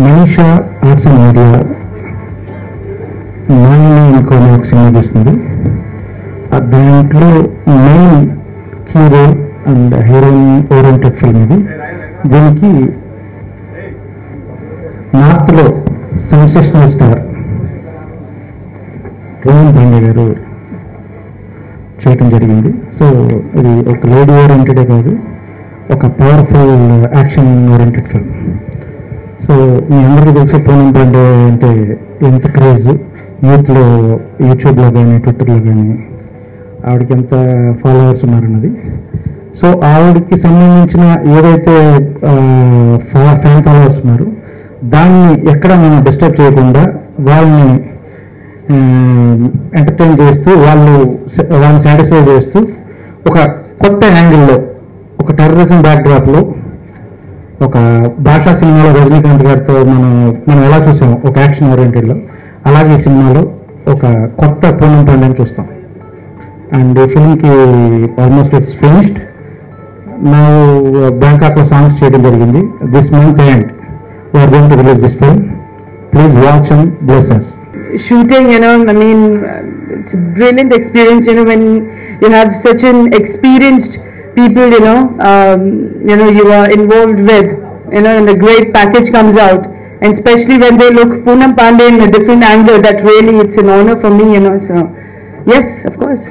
Manisha arts and media Nani ఇంకో ఒక cinema తీస్తుంది. దాంట్లో main hero and heroine oriented film ఇది. దీనికి నార్త్లో సెన్సేషనల్ స్టార్ రోహన్ పాండే గారు చేయటం జరిగింది. సో ఇది ఒక లేడీ ఓరియంటెడే కాదు, ఒక powerful action oriented film. So మీ అందరికీ తెలిసే పూనం పాండే అంటే ఎంత క్రేజ్ యూత్లో, యూట్యూబ్లో కానీ ట్విట్టర్లో కానీ ఆవిడకి ఎంత ఫాలోవర్స్ ఉన్నారన్నది. సో ఆవిడకి సంబంధించిన ఏదైతే ఫ్యాన్ ఫాలోవర్స్ ఉన్నారో దాన్ని ఎక్కడ మనం డిస్టర్బ్ చేయకుండా వాళ్ళని ఎంటర్టైన్ చేస్తూ వాళ్ళని సాటిస్ఫై చేస్తూ ఒక కొత్త యాంగిల్లో, ఒక టెర్రరిజం బ్యాక్డ్రాప్లో, ఒక భాషా సినిమాలో రజనీకాంత్ గారితో మనం ఎలా చూసాం ఒక యాక్షన్ ఓరియంటెడ్లో, అలాగే ఈ సినిమాలో ఒక కొత్త పూనం పాండేని చూస్తాం. అండ్ ఈ ఫిల్మ్కి ఆల్మోస్ట్ ఇట్స్ ఫినిష్డ్. నా బ్యాంకాక్లో సాంగ్స్ చేయడం జరిగింది. This month end we are going to release this film. Please watch and bless us. Shooting, I mean, it's a brilliant experience, when you have such an experienced people, you are involved with, and a great package comes out, and especially when they look Poonam Pandey in a different angle, that really, it's an honor for me, so yes, of course.